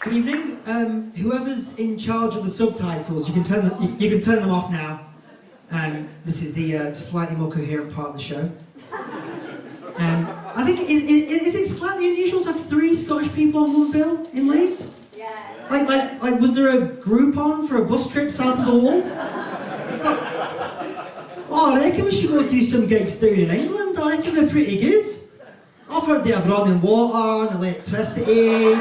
Good evening. Whoever's in charge of the subtitles, you can turn them off now. This is the slightly more coherent part of the show. I think is it slightly unusual to have 3 Scottish people on one bill in Leeds? Yeah. Like, was there a Groupon for a bus trip south of the wall? It's like, oh, I reckon we should go do some gigs down in England. I reckon they're pretty good. I've heard they have running water and electricity.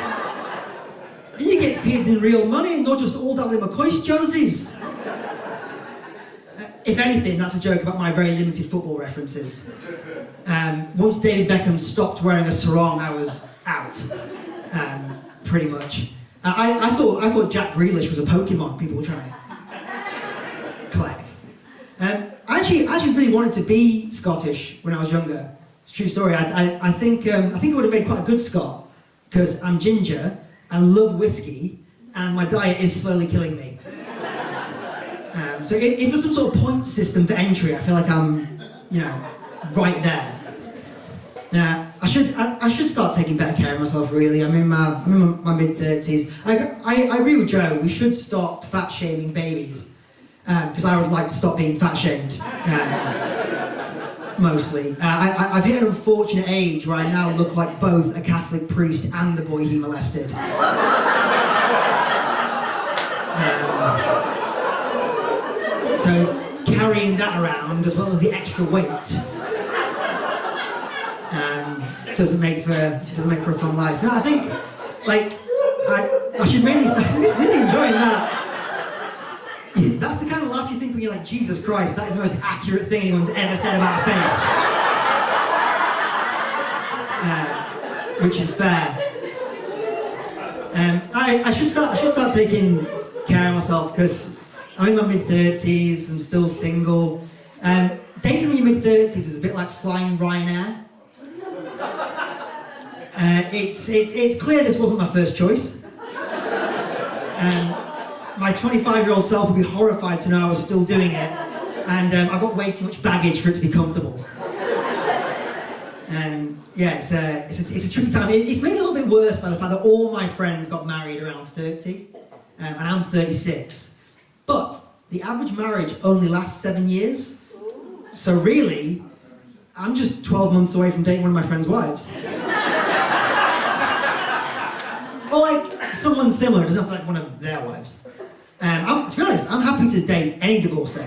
And you get paid in real money and not just old Ally McCoist's jerseys. If anything, that's a joke about my very limited football references. Once David Beckham stopped wearing a sarong, I was out. Pretty much. I thought Jack Grealish was a Pokemon people were trying to collect. I actually really wanted to be Scottish when I was younger. It's a true story. I think I would have made quite a good Scot, because I'm ginger, I love whiskey, and my diet is slowly killing me. So if there's some sort of point system for entry, I feel like I'm, right there. I should start taking better care of myself, really. I'm in my mid-30s. I agree with Joe, we should stop fat-shaming babies, because I would like to stop being fat-shamed, mostly. I've hit an unfortunate age where I now look like both a Catholic priest and the boy he molested. So carrying that around, as well as the extra weight, doesn't make for a fun life. No, I think, I should mainly say, I'm really enjoying that. That's the kind of laugh you think when you're like, Jesus Christ, that is the most accurate thing anyone's ever said about a face. Which is fair. I should start taking care of myself, because I'm in my mid-30s, I'm still single. Dating in your mid-30s is a bit like flying Ryanair. It's clear this wasn't my first choice. My 25-year-old self would be horrified to know I was still doing it, and I've got way too much baggage for it to be comfortable. Yeah, it's a tricky time. It's made a little bit worse by the fact that all my friends got married around 30, and I'm 36. But the average marriage only lasts 7 years. So really, I'm just 12 months away from dating one of my friends' wives. Or like someone similar, doesn't have to be like one of their wives. To be honest, I'm happy to date any divorcee.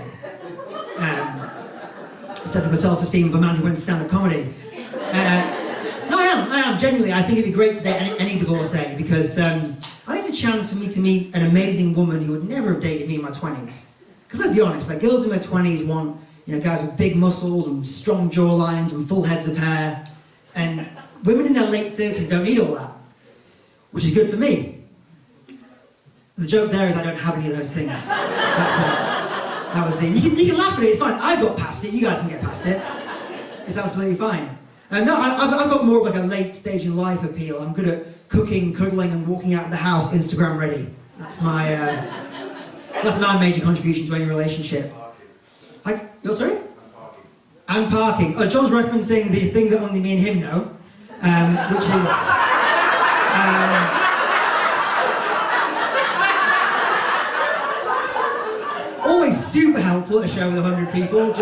Except for the self-esteem of a man who went to stand-up comedy. No, I am, genuinely. I think it'd be great to date any divorcee, because I think it's a chance for me to meet an amazing woman who would never have dated me in my 20s. Because let's be honest, like, girls in their 20s want, guys with big muscles and strong jawlines and full heads of hair. And women in their late 30s don't need all that. Which is good for me. The joke there is I don't have any of those things. That was the... You can laugh at it, it's fine. I've got past it, you guys can get past it. It's absolutely fine. No, I've got more of like a late stage in life appeal. I'm good at cooking, cuddling, and walking out of the house Instagram ready. That's my major contribution to any relationship. You're sorry? And parking. John's referencing the thing that only me and him know, which is... always super helpful at a show with 100 people.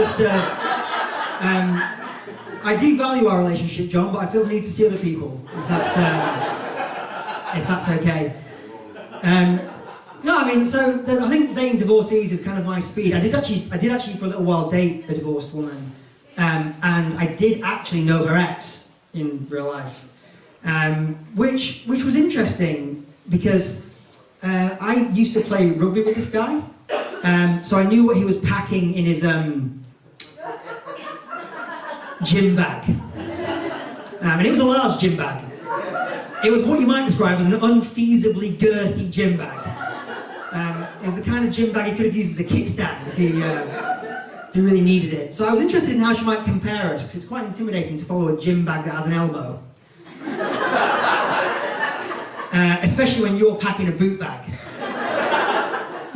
I do value our relationship, John, but I feel the need to see other people, if that's okay. No, I mean, so I think dating divorcees is kind of my speed. I did actually for a little while date a divorced woman, and I did actually know her ex in real life, which was interesting, because I used to play rugby with this guy, so I knew what he was packing in his gym bag, and it was a large gym bag. It was what you might describe as an unfeasibly girthy gym bag. It was the kind of gym bag he could have used as a kickstand if he really needed it. So I was interested in how she might compare us, because it's quite intimidating to follow a gym bag that has an elbow. Especially when you're packing a boot bag.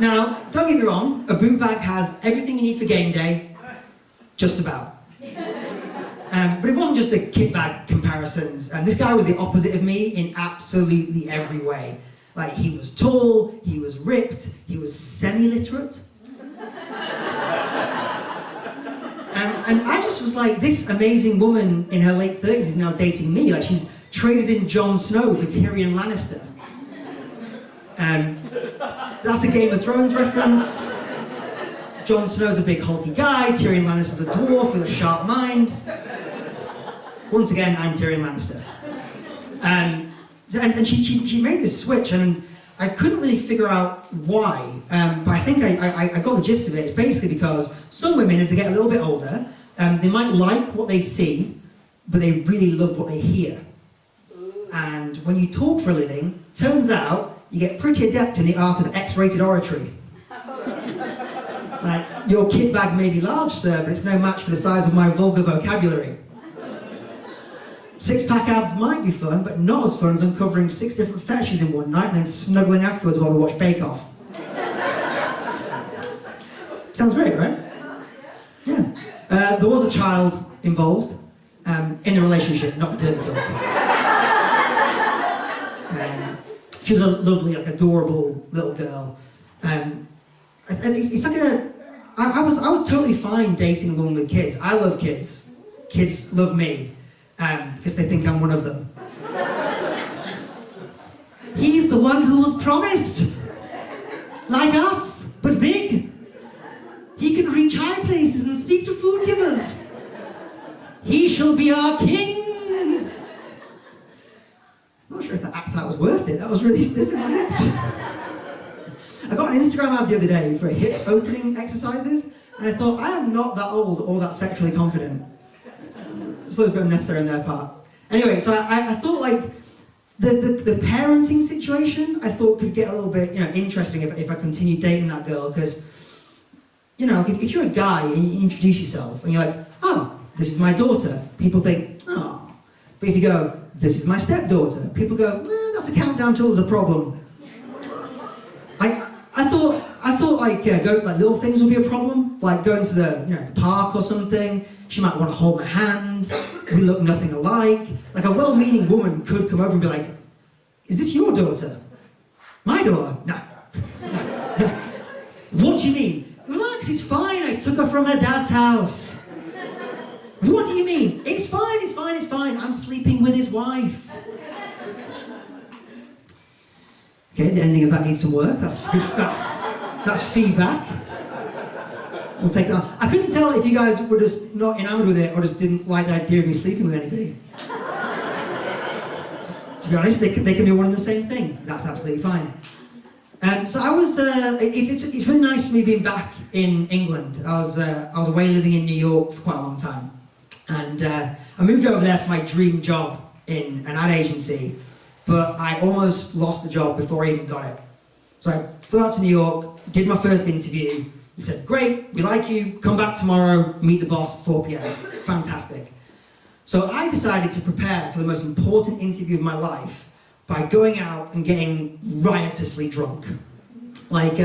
Now, don't get me wrong, a boot bag has everything you need for game day, just about. But it wasn't just the kit bag comparisons. This guy was the opposite of me in absolutely every way. Like, he was tall, he was ripped, he was semi-literate. And I just was like, this amazing woman in her late 30s is now dating me. Like, she's traded in Jon Snow for Tyrion Lannister. That's a Game of Thrones reference. Jon Snow's a big hulky guy, Tyrion Lannister's a dwarf with a sharp mind. Once again, I'm Tyrion Lannister. And she made this switch, and I couldn't really figure out why, but I think I got the gist of it. It's basically because some women, as they get a little bit older, they might like what they see, but they really love what they hear. And when you talk for a living, turns out you get pretty adept in the art of X-rated oratory. Like, your kit bag may be large, sir, but it's no match for the size of my vulgar vocabulary. Six-pack abs might be fun, but not as fun as uncovering 6 different fetishes in one night and then snuggling afterwards while we watch Bake Off. Sounds great, right? Yeah. There was a child involved in the relationship, not the dirty talk. She was a lovely, like, adorable little girl. And it's like I was totally fine dating a woman with kids. I love kids. Kids love me. Because they think I'm one of them. He's the one who was promised. Like us, but big. He can reach high places and speak to food givers. He shall be our king. I'm not sure if that act out was worth it. That was really stiff in my hips. I got an Instagram ad the other day for hip opening exercises, and I thought, I am not that old or that sexually confident. So it was a bit unnecessary on their part. Anyway, so I thought, like, the parenting situation, I thought could get a little bit, interesting if I continued dating that girl, because, like, if you're a guy and you introduce yourself and you're like, oh, this is my daughter, people think, oh. But if you go, this is my stepdaughter, people go, that's a countdown till there's a problem. I thought like little things would be a problem, like going to the park or something. She might want to hold my hand. We look nothing alike. Like, a well-meaning woman could come over and be like, "Is this your daughter?" My daughter? No. What do you mean? Relax, it's fine. I took her from her dad's house. What do you mean? It's fine. It's fine. It's fine. I'm sleeping with his wife. Okay, the ending of that needs some work. That's good. That's feedback. We'll take that. I couldn't tell if you guys were just not enamored with it or just didn't like the idea of me sleeping with anybody. To be honest, they can be one and the same thing. That's absolutely fine. So I was. It's really nice for me being back in England. I was away living in New York for quite a long time, and I moved over there for my dream job in an ad agency. But I almost lost the job before I even got it. So I flew out to New York, did my first interview. They said, great, we like you, come back tomorrow, meet the boss at 4 p.m. Fantastic. So I decided to prepare for the most important interview of my life by going out and getting riotously drunk. Like,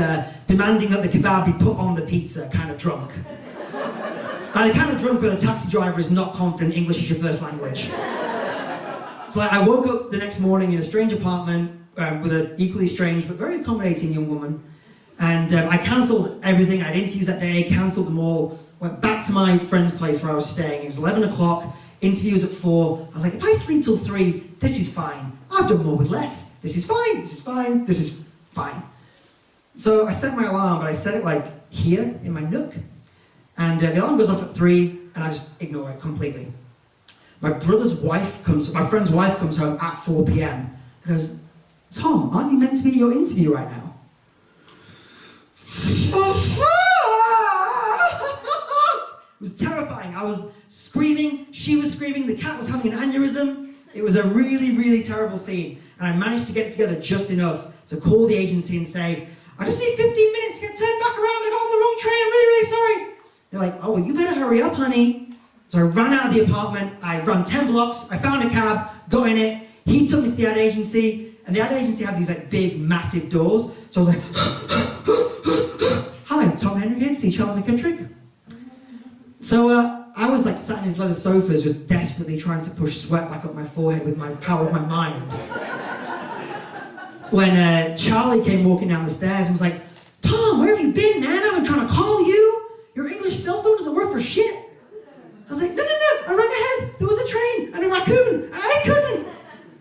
demanding that the kebab be put on the pizza, kind of drunk. And the kind of drunk where the taxi driver is not confident English is your first language. So I woke up the next morning in a strange apartment with an equally strange but very accommodating young woman, and I cancelled everything. I had interviews that day, cancelled them all, went back to my friend's place where I was staying. It was 11 o'clock, interviews at 4. I was like, if I sleep till 3, this is fine. I've done more with less. This is fine, this is fine, this is fine. So I set my alarm, but I set it like here in my nook, and the alarm goes off at 3, and I just ignore it completely. My friend's wife comes home at 4 p.m. and goes, Tom, aren't you meant to be at your interview right now? It was terrifying. I was screaming, she was screaming, the cat was having an aneurysm. It was a really, really terrible scene. And I managed to get it together just enough to call the agency and say, I just need 15 minutes to get turned back around. I got on the wrong train, I'm really, really sorry. They're like, oh, well, you better hurry up, honey. So I ran out of the apartment, I ran 10 blocks, I found a cab, got in it, he took me to the ad agency, and the ad agency had these like big, massive doors, so I was like, hi, Tom Henry here, see Charlie McKittrick. So I was like sat in his leather sofas, just desperately trying to push sweat back up my forehead with my power of my mind. when Charlie came walking down the stairs and was like, Tom, where have you been, man? I've been trying to call you. Your English cell phone doesn't work for shit. I was like, no, I ran ahead. There was a train and a raccoon. I couldn't.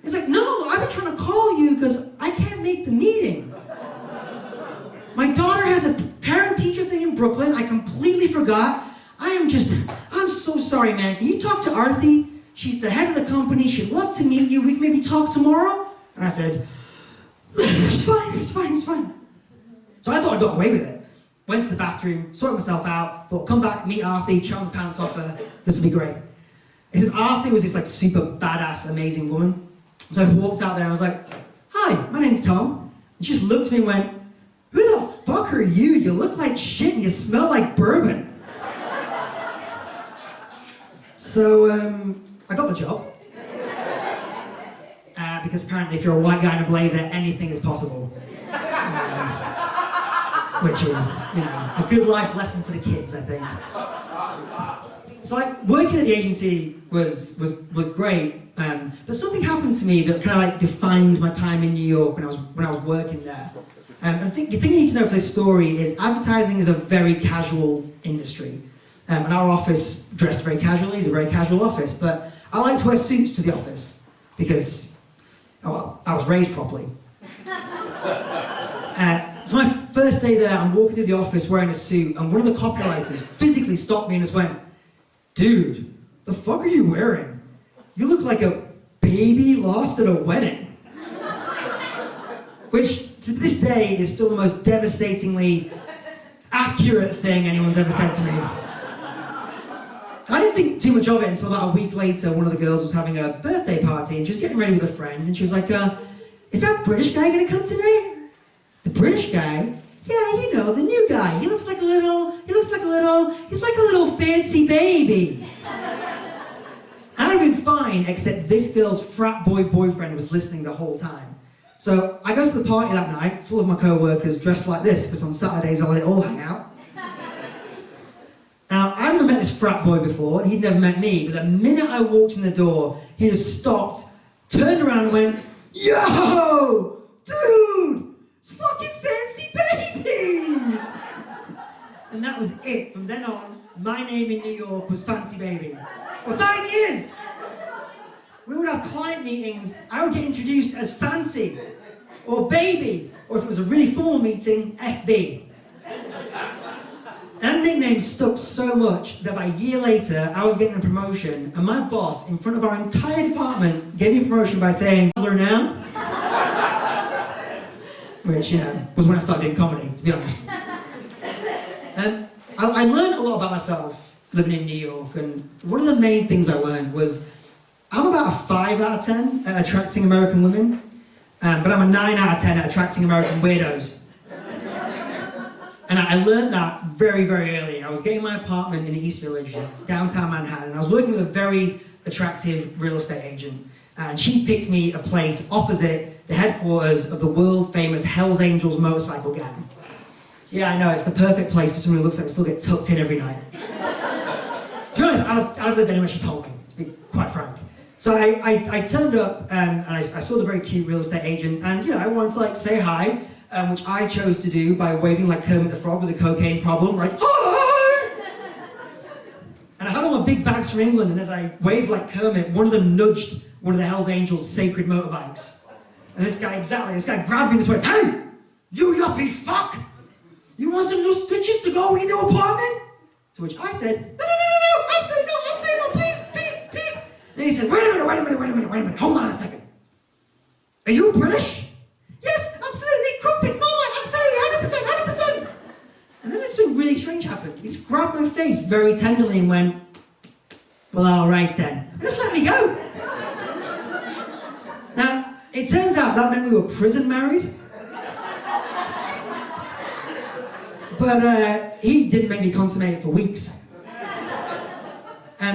He's like, no, I've been trying to call you because I can't make the meeting. My daughter has a parent-teacher thing in Brooklyn. I completely forgot. I'm so sorry, man. Can you talk to Arthi? She's the head of the company. She'd love to meet you. We can maybe talk tomorrow? And I said, it's fine. So I thought I got away with it. Went to the bathroom, sorted myself out, thought, come back, meet Arthi, charm the pants off her. This will be great. And Arthi was this like super badass, amazing woman. So I walked out there and I was like, hi, my name's Tom. And she just looked at me and went, who the fuck are you? You look like shit and you smell like bourbon. So I got the job. Because apparently if you're a white guy in a blazer, anything is possible. Which is, you know, a good life lesson for the kids, I think. So like, working at the agency was great, but something happened to me that kind of like defined my time in New York when I was working there. I think the thing you need to know for this story is advertising is a very casual industry. And our office dressed very casually, it's a very casual office, but I like to wear suits to the office because, oh, well, I was raised properly. So my first day there, I'm walking through the office wearing a suit, and one of the copywriters physically stopped me and just went, dude, the fuck are you wearing? You look like a baby lost at a wedding. Which, to this day, is still the most devastatingly accurate thing anyone's ever said to me. I didn't think too much of it until about a week later, one of the girls was having a birthday party, and she was getting ready with a friend, and she was like, is that British guy gonna come tonight? The British guy? Yeah, you know, the new guy. He's like a little fancy baby. I'd have been fine, except this girl's frat boy boyfriend was listening the whole time. So I go to the party that night, full of my co-workers dressed like this, because on Saturdays I let it all hang out. Now, I'd never met this frat boy before, and he'd never met me, but the minute I walked in the door, he just stopped, turned around and went, yo, dude! It's fucking fancy baby! And that was it. From then on, my name in New York was Fancy Baby. For 5 years! We would have client meetings, I would get introduced as Fancy, or Baby, or if it was a really formal meeting, FB. That nickname stuck so much that by a year later, I was getting a promotion, and my boss, in front of our entire department, gave me a promotion by saying, now? Which, you know, was when I started doing comedy, to be honest. I learned a lot about myself living in New York, and one of the main things I learned was I'm about a 5 out of 10 at attracting American women, but I'm a 9 out of 10 at attracting American weirdos. And I learned that very, very early. I was getting my apartment in the East Village, which is downtown Manhattan, and I was working with a very attractive real estate agent. And she picked me a place opposite the headquarters of the world-famous Hells Angels motorcycle gang. Yeah, I know, it's the perfect place for someone who looks like they still get tucked in every night. To be honest, I'd have lived anywhere she told me, to be quite frank. So I turned up, and I saw the very cute real estate agent, and you know, I wanted to like say hi, which I chose to do by waving like Kermit the Frog with a cocaine problem, like, hi! And I had all my big bags from England, and as I waved like Kermit, one of them nudged one of the Hells Angels' sacred motorbikes. And this guy grabbed me and just went, hey, you yuppie fuck! You want some new stitches to go in your apartment? To which I said, no, I'm saying no, please. And he said, wait a minute, hold on a second. Are you British? Yes, absolutely, crumpets, Marmite, absolutely, 100%. And then something really strange happened. He just grabbed my face very tenderly and went, well, all right then. And just let me go. Now, it turns out that meant we were prison married. But he didn't make me consummate it for weeks.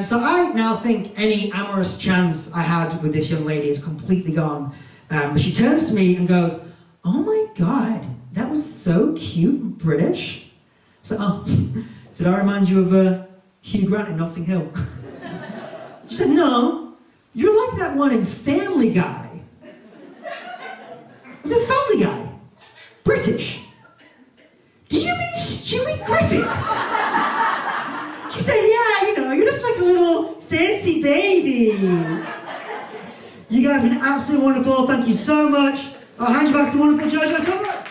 So I now think any amorous chance I had with this young lady is completely gone. But she turns to me and goes, oh my God, that was so cute and British. So, oh, did I remind you of Hugh Grant in Notting Hill? She said, no, you're like that one in Family Guy. Is it Family Guy? British? Do you mean Stewie Griffin? She said, yeah, you know, you're just like a little fancy baby. You guys have been absolutely wonderful. Thank you so much. I'll hand you back to the wonderful judge. Let's have a look.